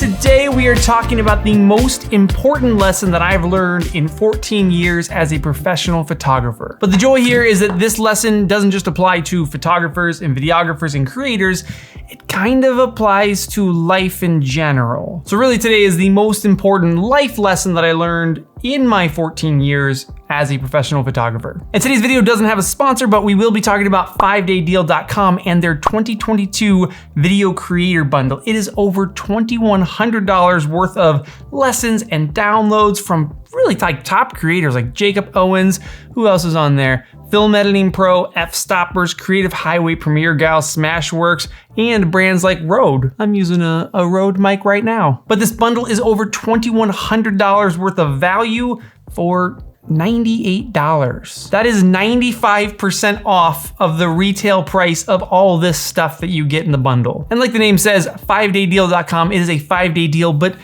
today we are talking about the most important lesson that I've learned in 14 years as a professional photographer. But the joy here is that this lesson doesn't just apply to photographers and videographers and creators, it kind of applies to life in general. So really today is the most important life lesson that I learned in my 14 years as a professional photographer. And today's video doesn't have a sponsor, but we will be talking about 5daydeal.com and their 2022 video creator bundle. It is over $2,100 worth of lessons and downloads from really like top creators like Jacob Owens. Who else is on there? Film Editing Pro, F-Stoppers, Creative Highway, Premiere Gal, Smashworks, and brands like Rode. I'm using a Rode mic right now. But this bundle is over $2,100 worth of value for $98. That is 95% off of the retail price of all this stuff that you get in the bundle. And like the name says, 5daydeal.com, it is a 5-day deal, but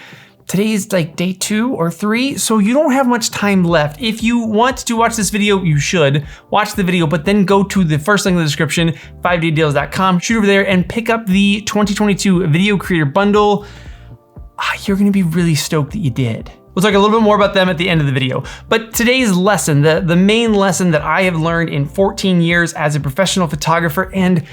today is like day 2 or 3, so you don't have much time left. If you want to watch this video, you should watch the video, but then go to the first link in the description, 5daydeals.com, shoot over there and pick up the 2022 Video Creator Bundle. You're gonna be really stoked that you did. We'll talk a little bit more about them at the end of the video. But today's lesson, the main lesson that I have learned in 14 years as a professional photographer, and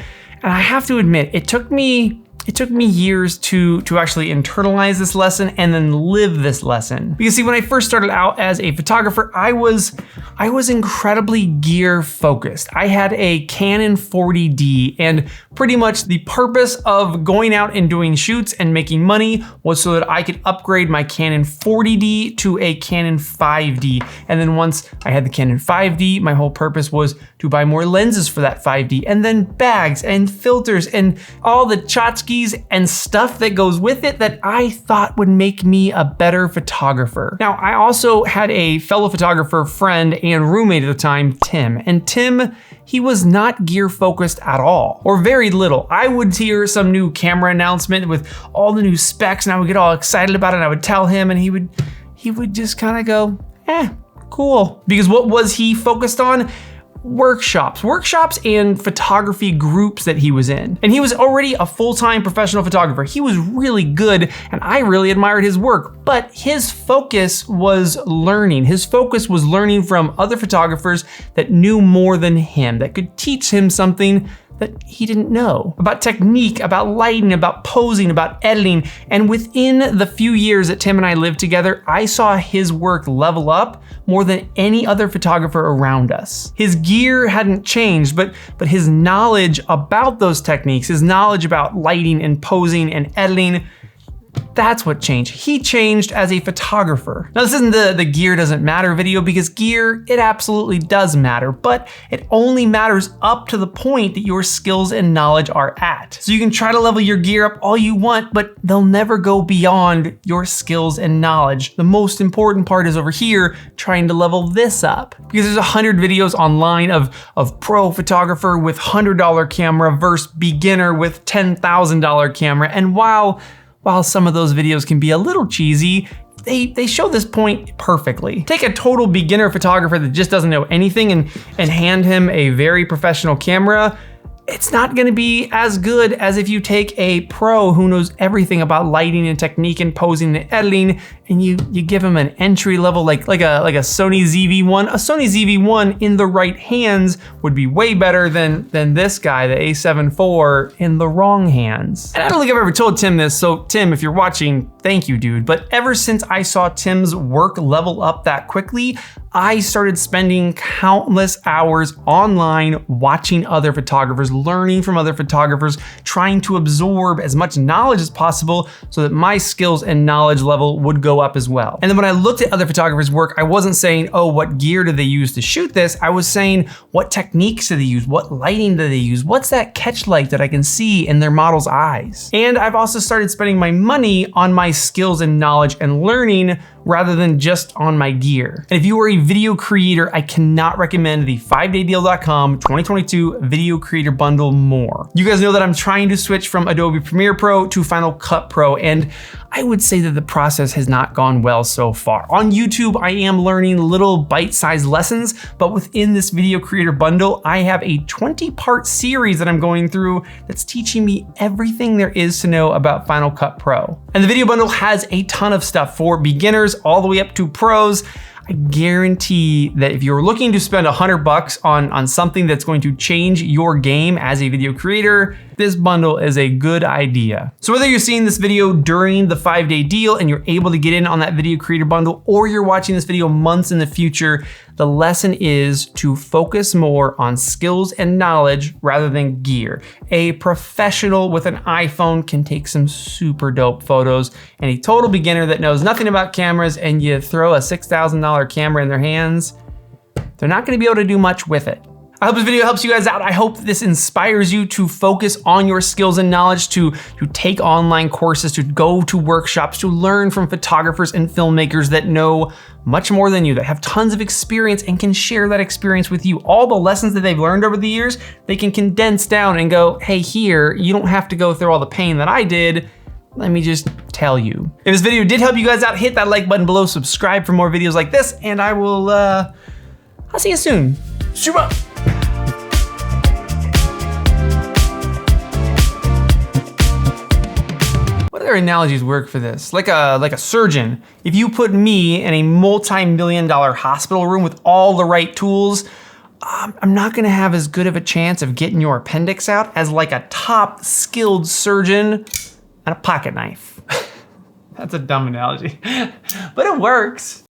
I have to admit, it took me years to actually internalize this lesson and then live this lesson. Because see, when I first started out as a photographer, I was incredibly gear focused. I had a Canon 40D, and pretty much the purpose of going out and doing shoots and making money was so that I could upgrade my Canon 40D to a Canon 5D. And then once I had the Canon 5D, my whole purpose was to buy more lenses for that 5D, and then bags and filters and all the tchotchkes and stuff that goes with it that I thought would make me a better photographer. Now, I also had a fellow photographer friend and roommate at the time, Tim. And Tim, he was not gear focused at all, or very little. I would hear some new camera announcement with all the new specs and I would get all excited about it and I would tell him, and he would just kind of go, cool. Because what was he focused on? Workshops and photography groups that he was in. And he was already a full-time professional photographer. He was really good and I really admired his work, but his focus was learning. His focus was learning from other photographers that knew more than him, that could teach him something that he didn't know about technique, about lighting, about posing, about editing. And within the few years that Tim and I lived together, I saw his work level up more than any other photographer around us. His gear hadn't changed, but his knowledge about those techniques, his knowledge about lighting and posing and editing, that's what changed. He changed as a photographer. Now, this isn't the gear doesn't matter video, because gear, it absolutely does matter, but it only matters up to the point that your skills and knowledge are at. So you can try to level your gear up all you want, but they'll never go beyond your skills and knowledge. The most important part is over here, trying to level this up. Because there's 100 videos online of pro photographer with $100 camera versus beginner with $10,000 camera. And while some of those videos can be a little cheesy, they show this point perfectly. Take a total beginner photographer that just doesn't know anything and hand him a very professional camera. It's not gonna be as good as if you take a pro who knows everything about lighting and technique and posing and editing, and you give him an entry level like a Sony ZV-1. A Sony ZV-1 in the right hands would be way better than this guy, the A7 IV, in the wrong hands. And I don't think I've ever told Tim this, so Tim, if you're watching, thank you, dude. But ever since I saw Tim's work level up that quickly, I started spending countless hours online watching other photographers, learning from other photographers, trying to absorb as much knowledge as possible so that my skills and knowledge level would go up as well. And then when I looked at other photographers' work, I wasn't saying, oh, what gear do they use to shoot this? I was saying, what techniques do they use? What lighting do they use? What's that catch light that I can see in their model's eyes? And I've also started spending my money on my skills and knowledge and learning rather than just on my gear. And if you are a video creator, I cannot recommend the 5daydeal.com 2022 video creator bundle more. You guys know that I'm trying to switch from Adobe Premiere Pro to Final Cut Pro, and I would say that the process has not gone well so far. On YouTube, I am learning little bite-sized lessons, but within this video creator bundle, I have a 20-part series that I'm going through that's teaching me everything there is to know about Final Cut Pro. And the video bundle has a ton of stuff for beginners all the way up to pros. I guarantee that if you're looking to spend $100 on something that's going to change your game as a video creator, this bundle is a good idea. So whether you're seeing this video during the 5-day deal and you're able to get in on that video creator bundle, or you're watching this video months in the future, the lesson is to focus more on skills and knowledge rather than gear. A professional with an iPhone can take some super dope photos, and a total beginner that knows nothing about cameras and you throw a $6,000 camera in their hands, they're not gonna be able to do much with it. I hope this video helps you guys out. I hope this inspires you to focus on your skills and knowledge, to take online courses, to go to workshops, to learn from photographers and filmmakers that know much more than you, that have tons of experience and can share that experience with you. All the lessons that they've learned over the years, they can condense down and go, hey, here, you don't have to go through all the pain that I did. Let me just tell you. If this video did help you guys out, hit that like button below, subscribe for more videos like this, and I will, I'll see you soon. Super. What other analogies work for this? Like a surgeon. If you put me in a multi-million-dollar hospital room with all the right tools, I'm not gonna have as good of a chance of getting your appendix out as like a top skilled surgeon and a pocket knife. That's a dumb analogy, but it works.